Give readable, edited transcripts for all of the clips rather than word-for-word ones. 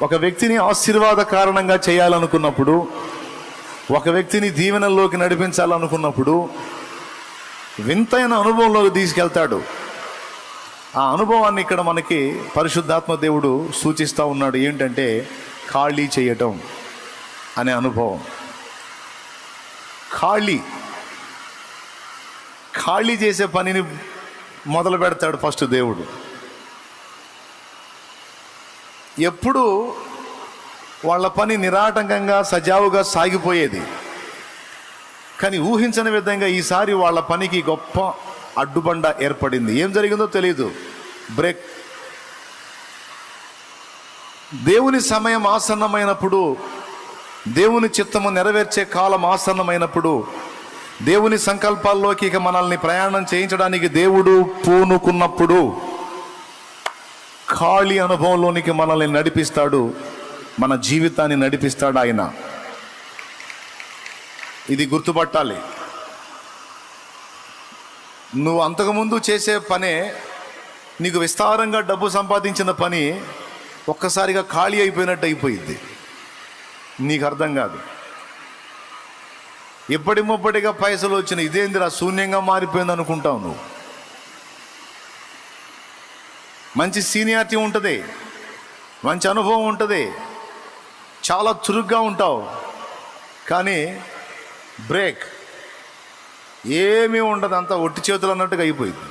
ఒక వ్యక్తిని ఆశీర్వాద కారణంగా చేయాలనుకున్నప్పుడు, ఒక వ్యక్తిని దీవెనల్లోకి నడిపించాలనుకున్నప్పుడు వింతైన అనుభవంలోకి తీసుకెళ్తాడు. ఆ అనుభవాన్ని ఇక్కడ మనకి పరిశుద్ధాత్మ దేవుడు సూచిస్తూ ఉన్నాడు. ఏంటంటే ఖాళీ చేయటం అనే అనుభవం. ఖాళీ చేసే పనిని మొదలు పెడతాడు ఫస్ట్ దేవుడు. ఎప్పుడు వాళ్ళ పని నిరాటంకంగా సజావుగా సాగిపోయేది, కానీ ఊహించని విధంగా ఈసారి వాళ్ళ పనికి గొప్ప అడ్డుబండ ఏర్పడింది. ఏం జరిగిందో తెలియదు. బ్రేక్. దేవుని సమయం ఆసన్నమైనప్పుడు, దేవుని చిత్తము నెరవేర్చే కాలం ఆసన్నమైనప్పుడు, దేవుని సంకల్పాల్లోకి ఇక మనల్ని ప్రయాణం చేయించడానికి దేవుడు పూనుకున్నప్పుడు ఖాళీ అనుభవంలోనికి మనల్ని నడిపిస్తాడు, మన జీవితాన్ని నడిపిస్తాడు ఆయన. ఇది గుర్తుపట్టాలి. నువ్వు అంతకుముందు చేసే పనే, నీకు విస్తారంగా డబ్బు సంపాదించిన పని ఒక్కసారిగా ఖాళీ అయిపోయినట్టు అయిపోయింది. నీకు అర్థం కాదు. ఇప్పటి ముప్పటిగా పైసలు వచ్చిన ఇదేందిరా శూన్యంగా మారిపోయింది అనుకుంటావు. నువ్వు మంచి సీనియారిటీ ఉంటుంది, మంచి అనుభవం ఉంటుంది, చాలా చురుగ్గా ఉంటావు, కానీ బ్రేక్. ఏమీ ఉండదు, అంతా ఒట్టి చేతులు అన్నట్టుగా అయిపోయింది.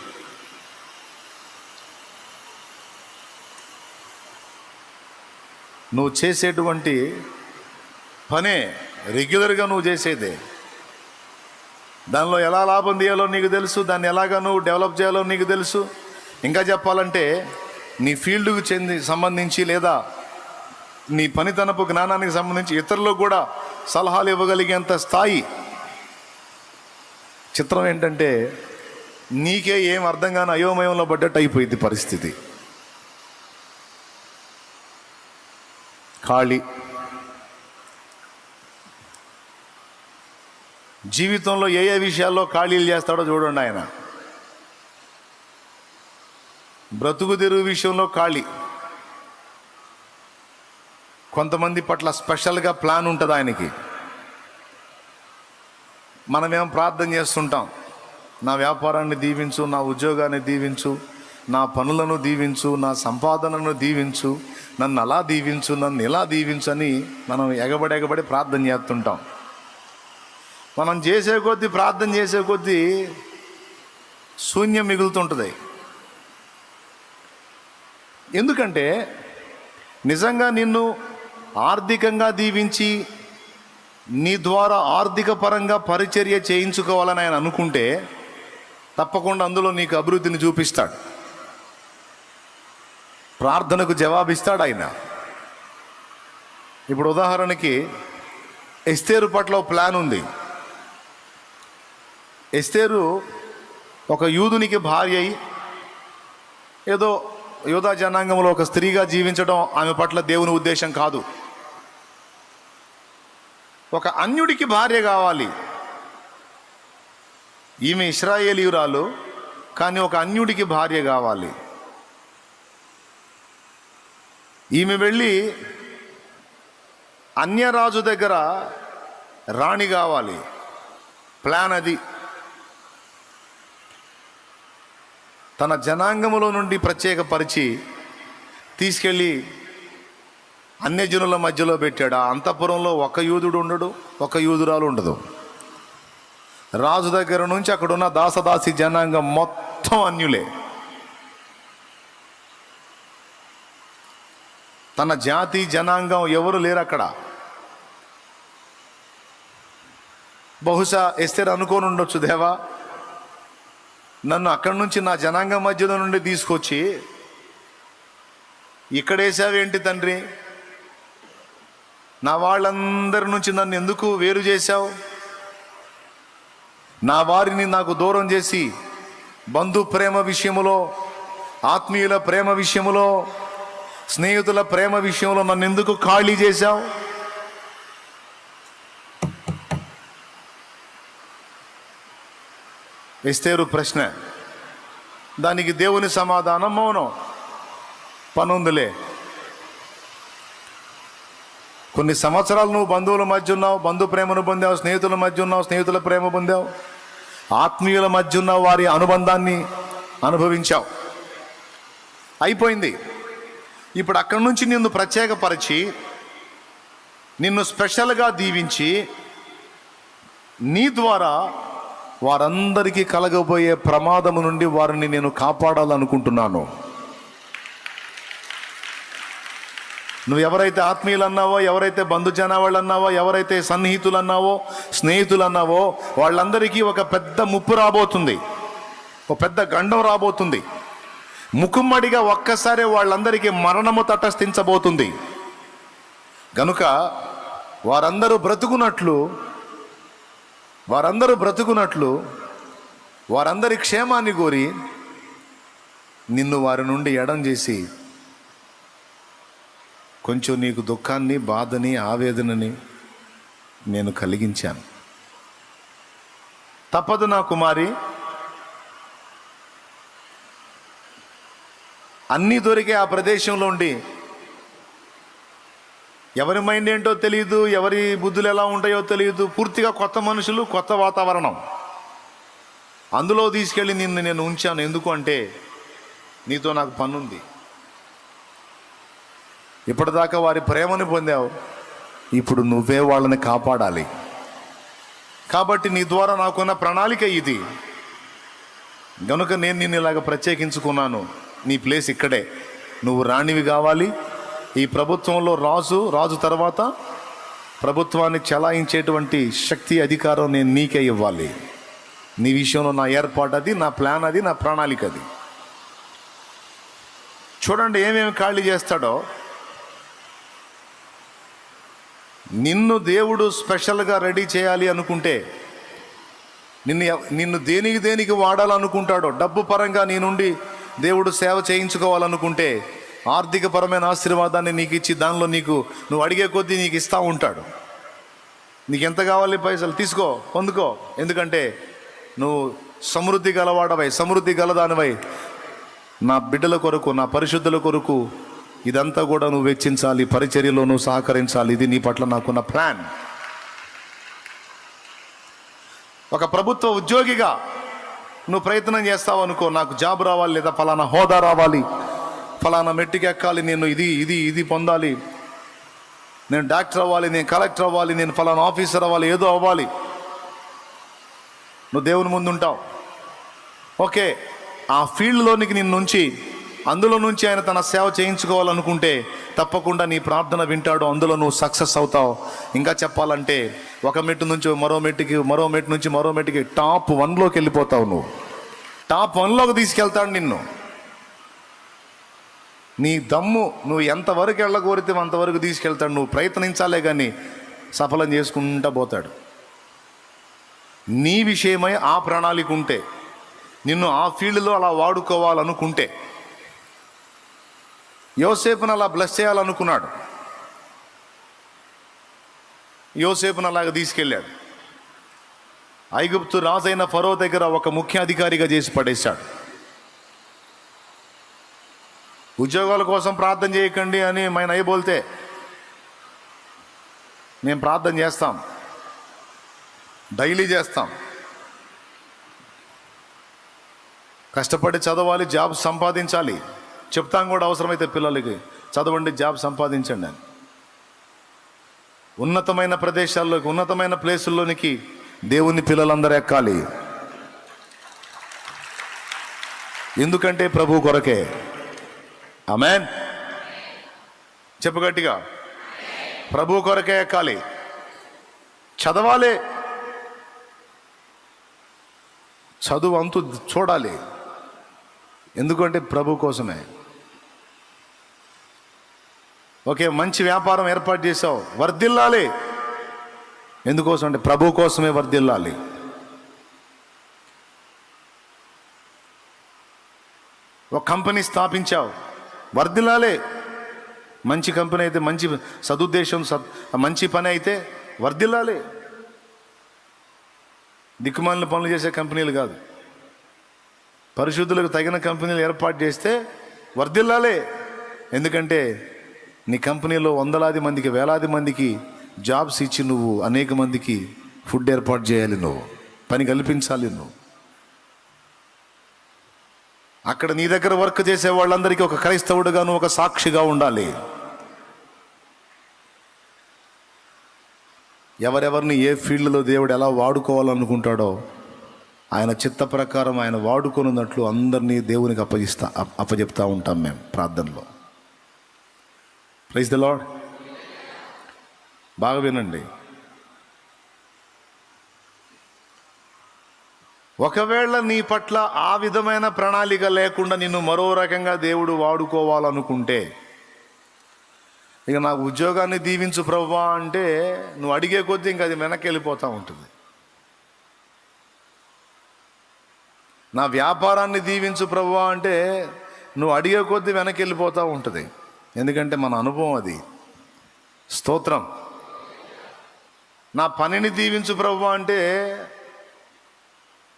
నువ్వు చేసేటువంటి పనే రెగ్యులర్గా నువ్వు చేసేదే. దానిలో ఎలా లాభం తీయాలో నీకు తెలుసు, దాన్ని ఎలాగా నువ్వు డెవలప్ చేయాలో నీకు తెలుసు. ఇంకా చెప్పాలంటే నీ ఫీల్డ్కు సంబంధించి లేదా నీ పనితనపు జ్ఞానానికి సంబంధించి ఇతరులకు కూడా సలహాలు ఇవ్వగలిగేంత స్థాయి. చిత్రం ఏంటంటే నీకే ఏం అర్థం కాని అయోమయంలో పడ్డట్టు అయిపోయింది పరిస్థితి. ఖాళీ. జీవితంలో ఏ ఏ విషయాల్లో ఖాళీలు చేస్తాడో చూడండి ఆయన. బ్రతుకు తెరువు విషయంలో ఖాళీ. కొంతమంది పట్ల స్పెషల్గా ప్లాన్ ఉంటుంది ఆయనకి. మనమేం ప్రార్థన చేస్తుంటాం, నా వ్యాపారాన్ని దీవించు, నా ఉద్యోగాన్ని దీవించు, నా పనులను దీవించు, నా సంపాదనను దీవించు, నన్ను అలా దీవించు, నన్ను ఇలా దీవించు అని మనం ఎగబడి ప్రార్థన చేస్తుంటాం. మనం చేసే కొద్దీ, ప్రార్థన చేసే కొద్దీ శూన్యం మిగులుతుంటుంది. ఎందుకంటే నిజంగా నిన్ను ఆర్థికంగా దీవించి నీ ద్వారా ఆర్థిక పరంగా పరిచర్య చేయించుకోవాలని ఆయన అనుకుంటే తప్పకుండా అందులో నీకు అభివృద్ధిని చూపిస్తాడు, ప్రార్థనకు జవాబిస్తాడు ఆయన. ఇప్పుడు ఉదాహరణకి ఎస్తేరు పట్ల ప్లాన్ ఉంది. ఎస్తేరు ఒక యూదునికి భార్య అయి ఏదో యూదా జనాంగంలో ఒక స్త్రీగా జీవించడం ఆమె పట్ల దేవుని ఉద్దేశం కాదు. ఒక అన్యుడికి భార్య కావాలి. ఈమె ఇశ్రాయేలీయురాలు, కానీ ఒక అన్యుడికి భార్య కావాలి. ఈమె వెళ్ళి అన్యరాజు దగ్గర రాణి కావాలి. ప్లాన్ అది. తన జనాంగములో నుండి ప్రత్యేకపరిచి తీసుకెళ్ళి అన్యజనుల మధ్యలో పెట్టాడు. ఆ అంతఃపురంలో ఒక యూదుడు ఉండడు, ఒక యూదురాలు ఉండదు. రాజు దగ్గర నుంచి అక్కడున్న దాసదాసి జనాంగం మొత్తం అన్యులే. తన జాతి జనాంగం ఎవరు లేరు అక్కడ. బహుశా ఎస్తేరు అనుకోని ఉండొచ్చు, దేవా నన్ను అక్కడి నుంచి నా జనాంగం మధ్యలో నుండి తీసుకొచ్చి ఇక్కడేసావేంటి తండ్రి, నా వాళ్ళందరి నుంచి నన్ను ఎందుకు వేరు చేశావు, నా వారిని నాకు దూరం చేసి బంధు ప్రేమ విషయములో, ఆత్మీయుల ప్రేమ విషయములో, స్నేహితుల ప్రేమ విషయంలో నన్ను ఎందుకు ఖాళీ చేశావు? ఎస్తేరు ప్రశ్న. దానికి దేవుని సమాధానం మౌనం. పనుందిలే. కొన్ని సంవత్సరాలు నువ్వు బంధువుల మధ్య ఉన్నావు, బంధు ప్రేమను పొందావు, స్నేహితుల మధ్య ఉన్నావు, స్నేహితుల ప్రేమ పొందావు, ఆత్మీయుల మధ్య ఉన్న వారి అనుబంధాన్ని అనుభవించావు. అయిపోయింది. ఇప్పుడు అక్కడి నుంచి నిన్ను ప్రత్యేకపరిచి, నిన్ను స్పెషల్గా దీవించి, నీ ద్వారా వారందరికీ కలగబోయే ప్రమాదము నుండి వారిని నేను కాపాడాలనుకుంటున్నాను. నువ్వు ఎవరైతే ఆత్మీయులు అన్నావో, ఎవరైతే బంధుజనావాళ్ళు అన్నావో, ఎవరైతే సన్నిహితులు అన్నావో, స్నేహితులు అన్నావో, వాళ్ళందరికీ ఒక పెద్ద ముప్పు రాబోతుంది, ఒక పెద్ద గండం రాబోతుంది. ముకుమ్మడిగా ఒక్కసారి వాళ్ళందరికీ మరణము తటస్థించబోతుంది. గనుక వారందరూ బ్రతుకున్నట్లు వారందరి క్షేమాన్ని కోరి నిన్ను వారి నుండి ఎడం చేసి కొంచెం నీకు దుఃఖాన్ని, బాధని, ఆవేదనని నేను కలిగించాను. తప్పదు నా కుమారి, అన్నీ దొరికే ఆ ప్రదేశంలో ఉండి ఎవరి మైండ్ ఏంటో తెలియదు, ఎవరి బుద్ధులు ఎలా ఉంటాయో తెలియదు, పూర్తిగా కొత్త మనుషులు, కొత్త వాతావరణం, అందులో తీసుకెళ్ళి నిన్ను నేను ఉంచాను. ఎందుకు అంటే నీతో నాకు పనుంది. ఇప్పటిదాకా వారి ప్రేమను పొందావు, ఇప్పుడు నువ్వే వాళ్ళని కాపాడాలి. కాబట్టి నీ ద్వారా నాకున్న ప్రణాళిక ఇది. గనుక నేను నిన్ను ఇలాగ ప్రత్యేకించుకున్నాను. నీ ప్లేస్ ఇక్కడే. నువ్వు రాణివి కావాలి. ఈ ప్రభుత్వంలో రాజు తర్వాత ప్రభుత్వాన్ని చలాయించేటువంటి శక్తి, అధికారం నేను నీకే ఇవ్వాలి. నీ విషయంలో నా ఏర్పాటు అది, నా ప్లాన్ అది, నా ప్రణాళిక అది. చూడండి ఏమేమి ఖాళీ చేస్తాడో. నిన్ను దేవుడు స్పెషల్గా రెడీ చేయాలి అనుకుంటే, నిన్ను దేనికి వాడాలనుకుంటాడో, డబ్బు పరంగా నీ నుండి దేవుడు సేవ చేయించుకోవాలనుకుంటే, ఆర్థికపరమైన ఆశీర్వాదాన్ని నీకు ఇచ్చి దానిలో నువ్వు అడిగే కొద్దీ నీకు ఇస్తూ ఉంటాడు. నీకు ఎంత కావాలి పైసలు తీసుకో, పొందుకో. ఎందుకంటే నువ్వు సమృద్ధి గలవాడవై, సమృద్ధి గలదానివై, నా బిడ్డల కొరకు, నా పరిశుద్ధుల కొరకు ఇదంతా కూడా నువ్వు వెచ్చించాలి, పరిచర్యలో నువ్వు సహకరించాలి. ఇది నీ పట్ల నాకున్న ప్లాన్. ఒక ప్రభుత్వ ఉద్యోగిగా నువ్వు ప్రయత్నం చేస్తావు అనుకో, నాకు జాబ్ రావాలి, లేదా ఫలానా హోదా రావాలి, ఫలానా మెట్టుకి ఎక్కాలి, నేను ఇది పొందాలి, నేను డాక్టర్ అవ్వాలి, నేను కలెక్టర్ అవ్వాలి, నేను ఫలానా ఆఫీసర్ అవ్వాలి, ఏదో అవ్వాలి. నువ్వు దేవుని ముందు ఉంటావు. ఓకే, ఆ ఫీల్డ్లోనికి నిన్నుంచి, అందులో నుంచి ఆయన తన సేవ చేయించుకోవాలనుకుంటే తప్పకుండా నీ ప్రార్థన వింటాడు, అందులో నువ్వు సక్సెస్ అవుతావు. ఇంకా చెప్పాలంటే ఒక మెట్టు నుంచి మరో మెట్టు నుంచి మరో మెట్టుకి టాప్ 1లోకి వెళ్ళిపోతావు. నువ్వు టాప్ 1లోకి తీసుకెళ్తాడు నిన్ను. నీ దమ్ము నువ్వు ఎంతవరకు వెళ్ళగోరితే అంతవరకు తీసుకెళ్తాడు. నువ్వు ప్రయత్నించాలే కానీ సఫలం చేసుకుంటూ పోతాడు. నీ విషయమై ఆ ప్రణాళిక ఉంటే, నిన్ను ఆ ఫీల్డ్లో అలా వాడుకోవాలనుకుంటే, యోసేపును అలా బ్లెస్ చేయాలనుకున్నాడు. యోసేపును అలాగ తీసుకెళ్ళాడు. ఐగుప్తు రాజైన ఫరో దగ్గర ఒక ముఖ్య అధికారిగా చేసి పడేశాడు. ఉద్యోగాల కోసం ప్రార్థన చేయకండి అని మన అయ్య బోల్తే మేము ప్రార్థన చేస్తాం, డైలీ చేస్తాం. కష్టపడి చదవాలి, జాబ్ సంపాదించాలి, చెప్తాం కూడా. అవసరమైతే పిల్లలకి చదవండి, జాబ్ సంపాదించండి అని. ఉన్నతమైన ప్రదేశాల్లోకి, ఉన్నతమైన ప్లేసుల్లోనికి దేవుని పిల్లలందరూ ఎక్కాలి. ఎందుకంటే ప్రభు కొరకే. ఆమేన్. చెప్పు గట్టిగా, ప్రభు కొరకే ఎక్కాలి, చదవాలి, చదువు అంతు చూడాలి. ఎందుకంటే ప్రభు కోసమే. ఓకే, మంచి వ్యాపారం ఏర్పాటు చేసావు, వర్ధిల్లాలి. ఎందుకోసం అంటే ప్రభు కోసమే వర్ధిల్లాలి. ఒక కంపెనీ స్థాపించావు, వర్ధిల్లాలి. మంచి కంపెనీ అయితే, మంచి సదుద్దేశం, మంచి పని అయితే వర్ధిల్లాలి. దిక్కుమాలిన పనులు చేసే కంపెనీలు కాదు, పరిశుద్ధులకు తగిన కంపెనీలు ఏర్పాటు చేస్తే వర్ధిల్లాలి. ఎందుకంటే నీ కంపెనీలో వందలాది మందికి, వేలాది మందికి జాబ్స్ ఇచ్చి నువ్వు అనేక మందికి ఫుడ్ ఏర్పాటు చేయాలి, నువ్వు పని కల్పించాలి. నువ్వు అక్కడ నీ దగ్గర వర్క్ చేసే వాళ్ళందరికీ ఒక క్రైస్తవుడుగా నువ్వు ఒక సాక్షిగా ఉండాలి. ఎవరెవరిని ఏ ఫీల్డ్లో దేవుడు ఎలా వాడుకోవాలనుకుంటాడో ఆయన చిత్త ప్రకారం ఆయన వాడుకొనున్నట్లు అందరినీ దేవునికి అప్పచెప్తా ఉంటాం మేము ప్రార్థనలో. Praise the Lord. బాగా వినండి. ఒకవేళ నీ పట్ల ఆ విధమైన ప్రణాళిక లేకుండా నిన్ను మరో రకంగా దేవుడు వాడుకోవాలనుకుంటే, ఇక నాకు ఉద్యోగాన్ని దీవించు ప్రభువా అంటే నువ్వు అడిగే కొద్దీ ఇంక అది వెనక్కి వెళ్ళిపోతూ ఉంటుంది. నా వ్యాపారాన్ని దీవించు ప్రభువా అంటే నువ్వు అడిగే కొద్దీ వెనక్కి వెళ్ళిపోతూ ఉంటుంది. ఎందుకంటే మన అనుభవం అది. స్తోత్రం. నా పనిని దీవించు ప్రభువా అంటే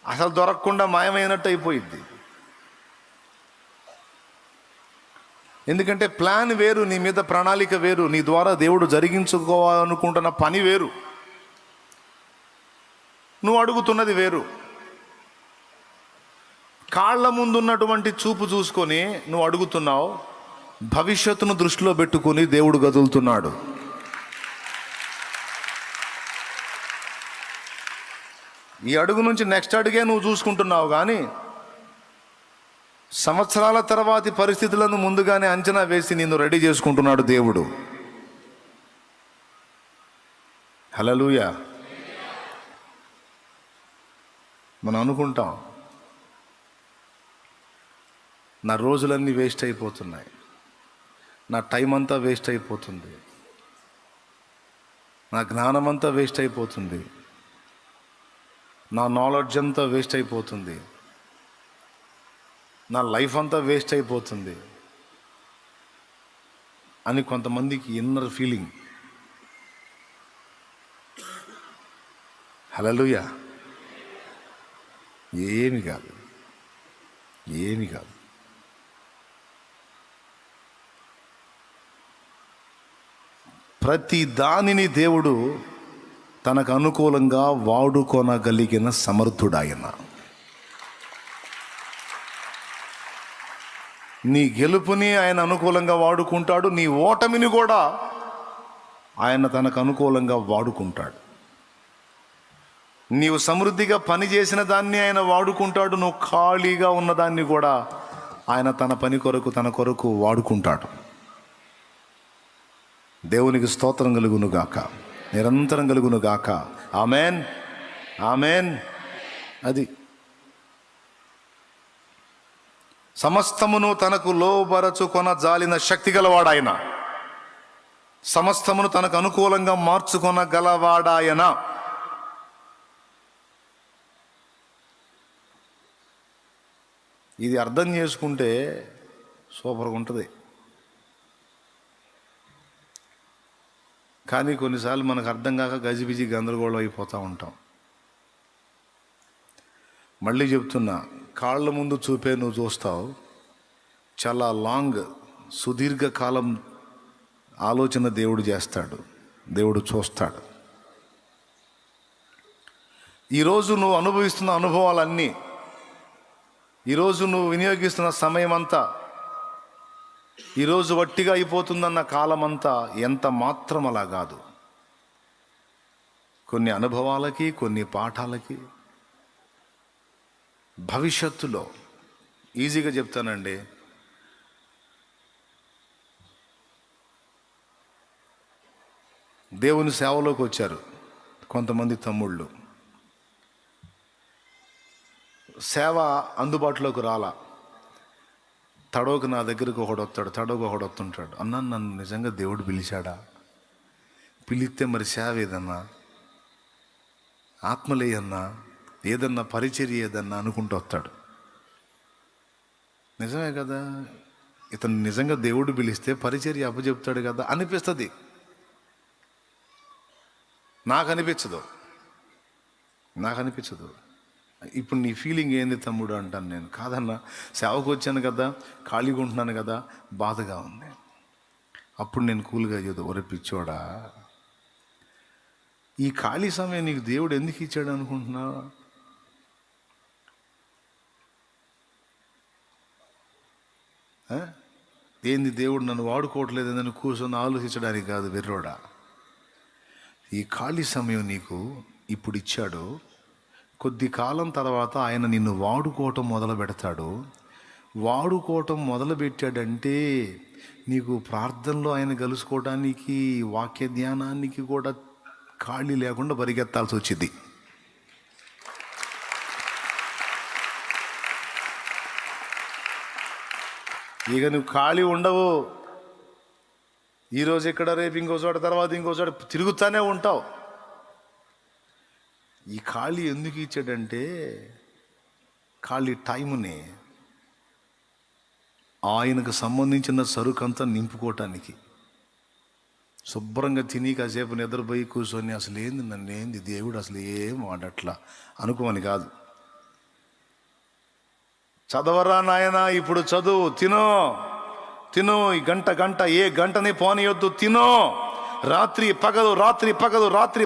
అసలు దొరకకుండా మాయమైనట్టు అయిపోయింది. ఎందుకంటే ప్లాన్ వేరు, నీ మీద ప్రణాళిక వేరు, నీ ద్వారా దేవుడు జరిగించుకోవాలనుకుంటున్న పని వేరు, నువ్వు అడుగుతున్నది వేరు. కాళ్ళ ముందున్నటువంటి చూపు చూసుకొని నువ్వు అడుగుతున్నావు, భవిష్యత్తును దృష్టిలో పెట్టుకొని దేవుడు గదులుతున్నాడు. ఈ అడుగు నుంచి నెక్స్ట్ అడుగే నువ్వు చూసుకుంటున్నావు, కానీ సంవత్సరాల తర్వాతి పరిస్థితులను ముందుగానే అంచనా వేసి నిన్ను రెడీ చేసుకుంటున్నాడు దేవుడు. హల్లెలూయా. మనం అనుకుంటాం నా రోజులన్నీ వేస్ట్ అయిపోతున్నాయి, నా టైం అంతా వేస్ట్ అయిపోతుంది, నా జ్ఞానం అంతా వేస్ట్ అయిపోతుంది, నా నాలెడ్జ్ అంతా వేస్ట్ అయిపోతుంది, నా లైఫ్ అంతా వేస్ట్ అయిపోతుంది అని కొంతమందికి ఇన్నర్ ఫీలింగ్. హల్లెలూయా. ఏమి కాదు, ఏమి కాదు. ప్రతి దానిని దేవుడు తనకు అనుకూలంగా వాడుకొనగలిగిన సమర్థుడాయన. నీ గెలుపుని ఆయన అనుకూలంగా వాడుకుంటాడు, నీ ఓటమిని కూడా ఆయన తనకు అనుకూలంగా వాడుకుంటాడు. నీవు సమృద్ధిగా పని చేసిన దాన్ని ఆయన వాడుకుంటాడు, నువ్వు ఖాళీగా ఉన్నదాన్ని కూడా ఆయన తన పని కొరకు, తన కొరకు వాడుకుంటాడు. దేవునికి స్తోత్రం కలుగును గాక, నిరంతరం కలుగును గాక. Amen, amen. అది సమస్తమును తనకు లోబరచుకొన జాలిన శక్తి గలవాడాయన, సమస్తమును తనకు అనుకూలంగా మార్చుకొన గలవాడాయన. ఇది అర్థం చేసుకుంటే సూపర్గా ఉంటుంది. కానీ కొన్నిసార్లు మనకు అర్థం కాక గజిబిజి గందరగోళం అయిపోతూ ఉంటాం. మళ్ళీ చెప్తున్నా, కాళ్ళ ముందు చూపే నువ్వు చూస్తావు, చాలా లాంగ్ సుదీర్ఘకాలం ఆలోచన దేవుడు చేస్తాడు, దేవుడు చూస్తాడు. ఈరోజు నువ్వు అనుభవిస్తున్న అనుభవాలన్నీ, ఈరోజు నువ్వు వినియోగిస్తున్న సమయం అంతా, ఈరోజు వట్టిగా అయిపోతుందన్న కాలమంతా ఎంత మాత్రం అలా కాదు. కొన్ని అనుభవాలకి, కొన్ని పాఠాలకి, భవిష్యత్తులో ఈజీగా చెప్తానండి, దేవుని సేవలోకి వచ్చారు కొంతమంది తమ్ముళ్ళు. సేవ అందుబాటులోకి రాలా. తడవకు నా దగ్గరకు ఒకడు వస్తాడు, తడవకు ఒకడు వస్తుంటాడు. అన్నా, నన్ను నిజంగా దేవుడు పిలిచాడా? పిలిస్తే మరి సేవ ఏదన్నా, ఆత్మలేయన్నా, ఏదన్నా పరిచర్య ఏదన్నా అనుకుంటూ వస్తాడు. నిజమే కదా, ఇతను నిజంగా దేవుడు పిలిస్తే పరిచర్య అప్పచెప్తాడు కదా అనిపిస్తుంది. నాకు అనిపించదు. ఇప్పుడు నీ ఫీలింగ్ ఏంది తమ్ముడు అంటాను నేను. కాదన్నా, సేవకు వచ్చాను కదా, ఖాళీగా ఉంటున్నాను కదా, బాధగా ఉంది. అప్పుడు నేను కూల్గా చదువు, ఒరే పిచ్చోడా, ఈ ఖాళీ సమయం నీకు దేవుడు ఎందుకు ఇచ్చాడు అనుకుంటున్నావు? ఏంది దేవుడు నన్ను వాడుకోవట్లేదని కూర్చొని ఆలోచించడానికి కాదు వెర్రోడా. ఈ ఖాళీ సమయం నీకు ఇప్పుడు ఇచ్చాడు, కొద్ది కాలం తర్వాత ఆయన నిన్ను వాడుకోవటం మొదలు పెడతాడు. వాడుకోవటం మొదలు పెట్టాడంటే నీకు ప్రార్థనలో ఆయన కలుసుకోవడానికి, వాక్య ధ్యానానికి కూడా ఖాళీ లేకుండా పరిగెత్తాల్సి వచ్చింది. ఇక నువ్వు ఖాళీ ఉండవు. ఈరోజు ఇక్కడ, రేపు ఇంకో చోట, తర్వాత ఇంకో చోట తిరుగుతూనే ఉంటావు. ఈ ఖాళీ ఎందుకు ఇచ్చాడంటే ఖాళీ టైముని ఆయనకు సంబంధించిన సరుకంతా నింపుకోవటానికి. శుభ్రంగా తిని కాసేపు నిద్రపోయి కూర్చొని అసలు ఏంది నన్నేంది దేవుడు అసలు ఏం వాడట్లా అనుకోమని కాదు. చదవరా నాయన, ఇప్పుడు చదువు, తిను ఈ గంట ఏ గంటని పోనీయొద్దు, తినో. రాత్రి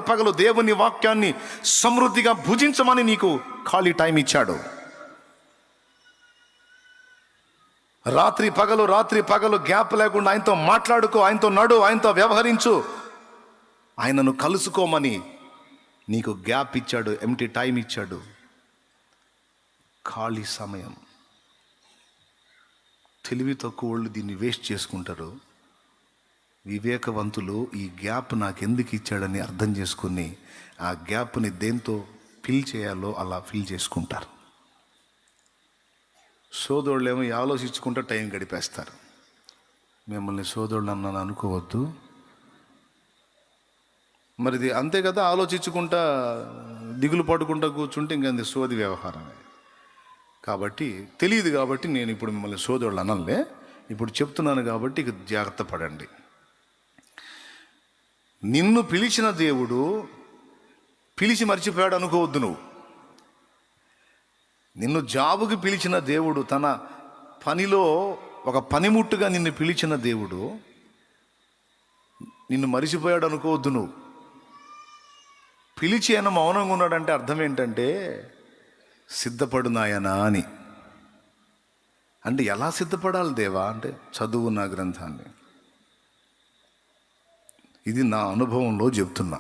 పగలు దేవుని వాక్యాన్ని సమృద్ధిగా భుజించమని నీకు ఖాళీ టైం ఇచ్చాడు. రాత్రి పగలు గ్యాప్ లేకుండా ఆయనతో మాట్లాడుకో, ఆయనతో నడు, ఆయనతో వ్యవహరించు, ఆయనను కలుసుకోమని నీకు గ్యాప్ ఇచ్చాడు, ఎంటీ టైం ఇచ్చాడు, ఖాళీ సమయం. తెలివి తక్కువ వాళ్ళు దీన్ని వేస్ట్ చేసుకుంటారు. వివేకవంతులు ఈ గ్యాప్ నాకు ఎందుకు ఇచ్చాడని అర్థం చేసుకుని ఆ గ్యాప్ని దేంతో ఫిల్ చేయాలో అలా ఫిల్ చేసుకుంటారు. సోదరులేమో ఆలోచించుకుంటూ టైం గడిపేస్తారు. మిమ్మల్ని సోదరులు అన్నాను అనుకోవద్దు. మరిది అంతే కదా, ఆలోచించుకుంటా దిగులు పడుకుంటా కూర్చుంటే ఇంకా అది సోది వ్యవహారమే. కాబట్టి తెలియదు కాబట్టి నేను ఇప్పుడు మిమ్మల్ని సోదరులు అనలే, ఇప్పుడు చెప్తున్నాను కాబట్టి ఇక జాగ్రత్త పడండి. నిన్ను పిలిచిన దేవుడు పిలిచి మర్చిపోయాడు అనుకోవద్దు. నువ్వు నిన్ను జాబుకి పిలిచిన దేవుడు, తన పనిలో ఒక పనిముట్టుగా నిన్ను పిలిచిన దేవుడు నిన్ను మరిచిపోయాడు అనుకోవద్దు. నువ్వు పిలిచి ఆయన మౌనంగా ఉన్నాడంటే అర్థం ఏంటంటే సిద్ధపడు నాయనా అని. అంటే ఎలా సిద్ధపడాలి దేవా అంటే చదువు నా గ్రంథాన్ని. ఇది నా అనుభవంలో చెప్తున్నా.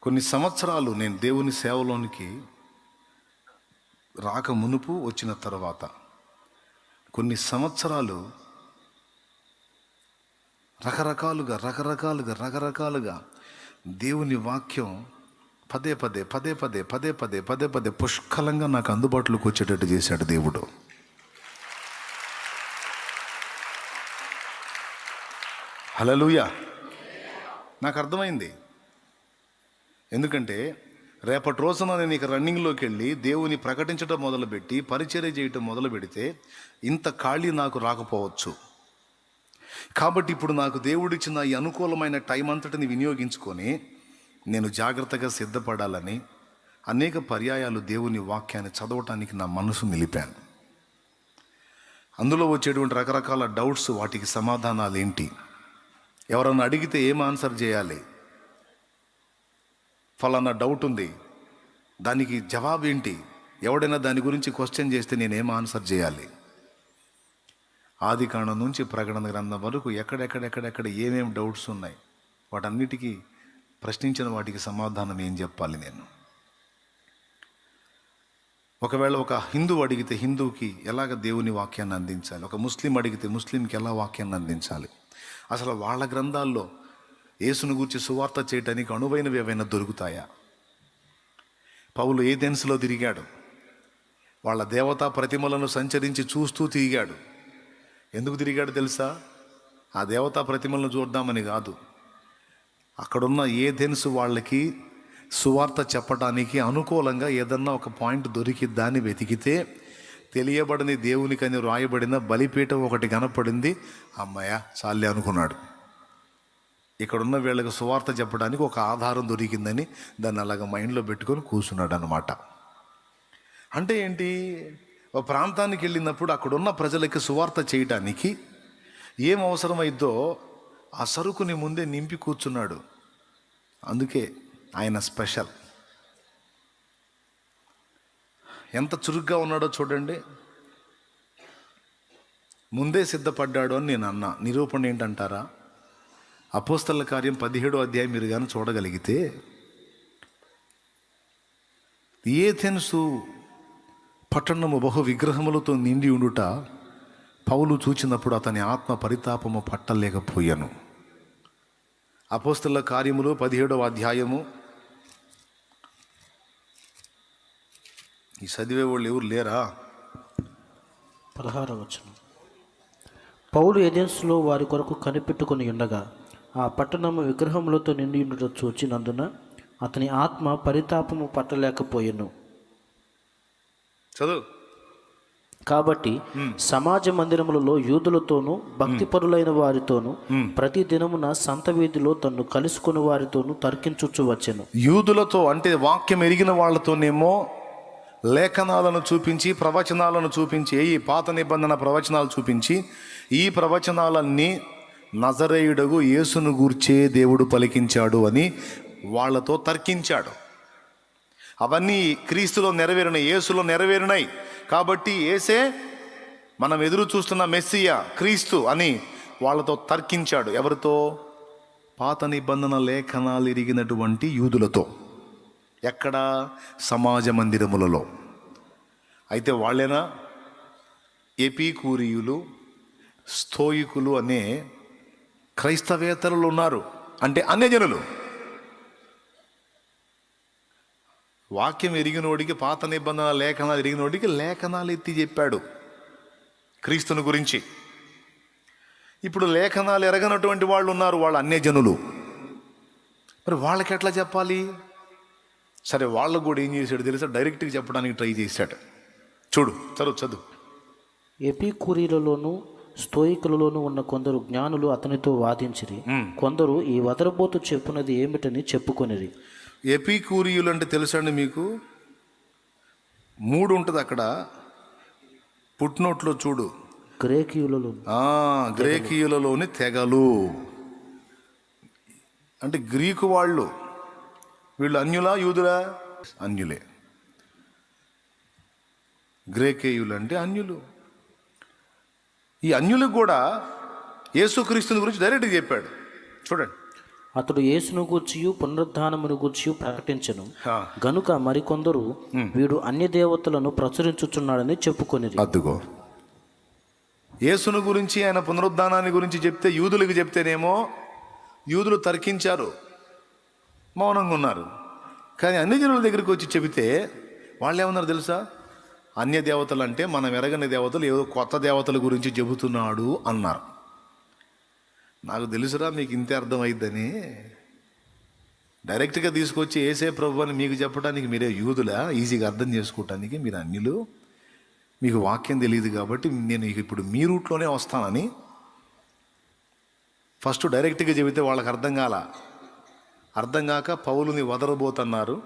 కొన్ని సంవత్సరాలు నేను దేవుని సేవలోనికి రాక మునుపు, వచ్చిన తర్వాత కొన్ని సంవత్సరాలు రకరకాలుగా దేవుని వాక్యం పదే పదే పుష్కలంగా నాకు అందుబాటులోకి వచ్చేటట్టు చేశాడు దేవుడు. హల్లెలూయా. నాకు అర్థమైంది. ఎందుకంటే రేపటి రోజున నేను ఇక రన్నింగ్లోకి వెళ్ళి దేవుని ప్రకటించడం మొదలుపెట్టి పరిచర్య చేయటం మొదలు పెడితే ఇంత ఖాళీ నాకు రాకపోవచ్చు. కాబట్టి ఇప్పుడు నాకు దేవుడిచ్చిన ఈ అనుకూలమైన టైం అంతటిని వినియోగించుకొని నేను జాగ్రత్తగా సిద్ధపడాలని అనేక పర్యాయాలు దేవుని వాక్యాన్ని చదవటానికి నా మనసు నిలిపాను. అందులో వచ్చేటువంటి రకరకాల డౌట్స్, వాటికి సమాధానాలు ఏంటి, ఎవరన్నా అడిగితే ఏం ఆన్సర్ చేయాలి, ఫలానా డౌట్ ఉంది దానికి జవాబు ఏంటి, ఎవడైనా దాని గురించి క్వశ్చన్ చేస్తే నేనేం ఆన్సర్ చేయాలి. ఆదికాండం నుంచి ప్రకటన గ్రంథం వరకు ఎక్కడెక్కడ ఏమేమి డౌట్స్ ఉన్నాయి, వాటన్నిటికీ ప్రశ్నించిన వాటికి సమాధానం ఏం చెప్పాలి నేను. ఒకవేళ ఒక హిందూ అడిగితే హిందూకి ఎలాగ దేవుని వాక్యాన్ని అందించాలి, ఒక ముస్లిం అడిగితే ముస్లింకి ఎలా వాక్యాన్ని అందించాలి, అసలు వాళ్ళ గ్రంథాల్లో యేసును గూర్చి సువార్త చేయటానికి అనువైనవి ఏవైనా దొరుకుతాయా. పౌలు ఏథెన్స్లో తిరిగాడు, వాళ్ళ దేవతా ప్రతిమలను సంచరించి చూస్తూ తిరిగాడు. ఎందుకు తిరిగాడు తెలుసా? ఆ దేవతా ప్రతిమలను చూద్దామని కాదు, అక్కడున్న ఏథెన్స్ వాళ్ళకి సువార్త చెప్పడానికి అనుకూలంగా ఏదన్నా ఒక పాయింట్ దొరికిద్దాన్ని వెతికితే తెలియబడని దేవునికని రాయబడిన బలిపీఠం ఒకటి కనపడింది. అమ్మయ్య చాలే అనుకున్నాడు. ఇక్కడున్న వీళ్ళకి సువార్త చెప్పడానికి ఒక ఆధారం దొరికిందని దాన్ని అలాగ మైండ్లో పెట్టుకొని కూర్చున్నాడు అన్నమాట. అంటే ఏంటి, ఒక ప్రాంతానికి వెళ్ళినప్పుడు అక్కడున్న ప్రజలకి సువార్త చేయటానికి ఏం అవసరమైద్దో ఆ సరుకుని ముందే నింపి కూర్చున్నాడు. అందుకే ఆయన స్పెషల్. ఎంత చురుగ్గా ఉన్నాడో చూడండి. ముందే సిద్ధపడ్డాడు అని నేను అన్నా. నిరూపణ ఏంటంటారా? అపోస్తలుల కార్యం 17వ అధ్యాయం మీరు కానీ చూడగలిగితే, ఏథెన్సు పట్టణము బహు విగ్రహములతో నిండి ఉండుట పౌలు చూచినప్పుడు అతని ఆత్మ పరితాపము పట్టలేకపోయాను. అపోస్తలుల కార్యములు 17వ అధ్యాయము. ఈ చదివే వాళ్ళు ఎవరు లేరా? 16వ వచనం. పౌలు ఏథెన్సులో వారి కొరకు కనిపెట్టుకుని ఉండగా ఆ పట్టణము విగ్రహములతో నిండి ఉండుట చూచినందున అతని ఆత్మ పరితాపము పట్టలేకపోయెను. చదువు. కాబట్టి సమాజ మందిరములలో యూదులతోనూ భక్తిపరులైన వారితోనూ ప్రతి దినమున సంత వీధిలో తన్ను కలుసుకుని వారితోనూ తర్కించుచు వచ్చెను. యూదులతో అంటే వాక్యం ఎరిగిన వాళ్ళతోనేమో లేఖనాలను చూపించి, ప్రవచనాలను చూపించి, ఈ పాత నిబంధన ప్రవచనాలు చూపించి, ఈ ప్రవచనాలన్నీ నజరేయుడగు యేసును గూర్చే దేవుడు పలికించాడు అని వాళ్ళతో తర్కించాడు. అవన్నీ క్రీస్తులో నెరవేరినాయి, యేసులో నెరవేరినాయి. కాబట్టి యేసే మనం ఎదురు చూస్తున్న మెస్సియా, క్రీస్తు అని వాళ్ళతో తర్కించాడు. ఎవరితో? పాత నిబంధన లేఖనాలు ఎరిగినటువంటి యూదులతో. ఎక్కడ? సమాజ మందిరములలో. అయితే వాళ్ళేనా? ఎపికూరియులు, స్తోయికులు అనే క్రైస్తవేతరులు ఉన్నారు. అంటే అన్యజనులు. వాక్యం ఎరిగినోడికి, పాత నిబంధన లేఖనాలు ఎరిగినోడికి లేఖనాలు ఎత్తి చెప్పాడు క్రీస్తుని గురించి. ఇప్పుడు లేఖనాలు ఎరగనటువంటి వాళ్ళు ఉన్నారు, వాళ్ళు అన్యజనులు. మరి వాళ్ళకి ఎట్లా చెప్పాలి? సరే, వాళ్ళకు కూడా ఏం చేశాడు తెలుసా? డైరెక్ట్గా చెప్పడానికి ట్రై చేశాడు. చూడు, చదువు. ఎపికూరీలలోను స్తోయికులలోనూ ఉన్న కొందరు జ్ఞానులు అతనితో వాదించిరి. కొందరు ఈ వదరబోతు చెప్పునది ఏమిటని చెప్పుకొనిరి. ఎపికూరియులు అంటే తెలుసండి మీకు? 3 ఉంటుంది అక్కడ. పుట్నోట్లో చూడు. గ్రేకీయులలోని తెగలు అంటే గ్రీకు వాళ్ళు. వీళ్ళు అన్యులా యూదులా? అన్యులే. గ్రేకేయులు అంటే అన్యులు. ఈ అన్యులకు కూడా యేసుక్రీస్తుని గురించి డైరెక్ట్గా చెప్పాడు. చూడండి. అతడు యేసును గూర్చియు పునరుద్ధానమును గూర్చియు ప్రకటించెను గనుక మరికొందరు వీడు అన్య దేవతలను ప్రచురించుచున్నాడని చెప్పుకొనిరి. అద్దుగో, యేసును గురించి, ఆయన పునరుద్ధానాన్ని గురించి చెప్తే, యూదులకు చెప్తేనేమో యూదులు తర్కించారు, మౌనంగా ఉన్నారు. కానీ అన్ని జనుల దగ్గరికి వచ్చి చెబితే వాళ్ళు ఏమన్నారు తెలుసా? అన్య దేవతలు అంటే మనం ఎరగని దేవతలు, ఏదో కొత్త దేవతల గురించి చెబుతున్నాడు అన్నారు. నాకు తెలుసురా మీకు ఇంతే అర్థమైద్దని. డైరెక్ట్గా తీసుకొచ్చి యేసే ప్రభు అని మీకు చెప్పడానికి మీరే యూదులా? ఈజీగా అర్థం చేసుకోవటానికి మీరు అన్యులు, మీకు వాక్యం తెలియదు కాబట్టి నేను ఇప్పుడు మీ రూట్లోనే వస్తానని ఫస్ట్ డైరెక్ట్గా చెబితే వాళ్ళకి అర్థం కాక పౌలుని వదలబోతున్నారు.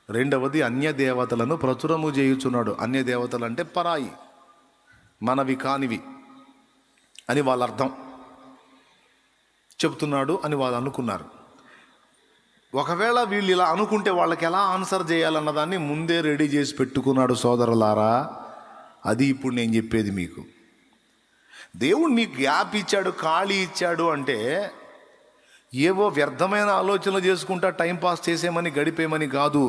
రెండవది, అన్య దేవతలను ప్రచురము చేయుచున్నాడు. అన్య దేవతలు అంటే పరాయి, మనవి కానివి అని వాళ్ళ అర్థం. చెప్తున్నాడు అని వాళ్ళు అనుకున్నారు. ఒకవేళ వీళ్ళు ఇలా అనుకుంటే వాళ్ళకి ఎలా ఆన్సర్ చేయాలన్న దాన్ని ముందే రెడీ చేసి పెట్టుకున్నాడు సోదరులారా. అది ఇప్పుడు నేను చెప్పేది మీకు. దేవుడు నీకు గ్యాప్ ఇచ్చాడు, ఖాళీ ఇచ్చాడు అంటే ఏవో వ్యర్థమైన ఆలోచనలు చేసుకుంటా టైంపాస్ చేసేమని, గడిపేమని కాదు.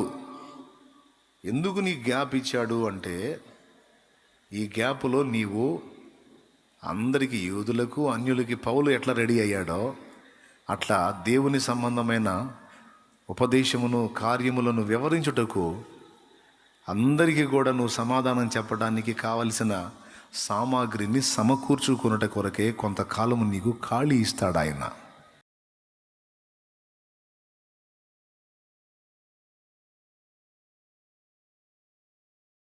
ఎందుకు నీకు గ్యాప్ ఇచ్చాడు అంటే, ఈ గ్యాప్లో నీవు అందరికీ, యూదులకు అన్యులకి పౌలు ఎట్లా రెడీ అయ్యాడో అట్లా దేవుని సంబంధమైన ఉపదేశమును, కార్యములను వివరించుటకు, అందరికీ కూడా నువ్వు సమాధానం చెప్పడానికి కావలసిన సామాగ్రిని సమకూర్చుకున్నట కొరకే కొంతకాలము నీకు ఖాళీ ఇస్తాడు ఆయన.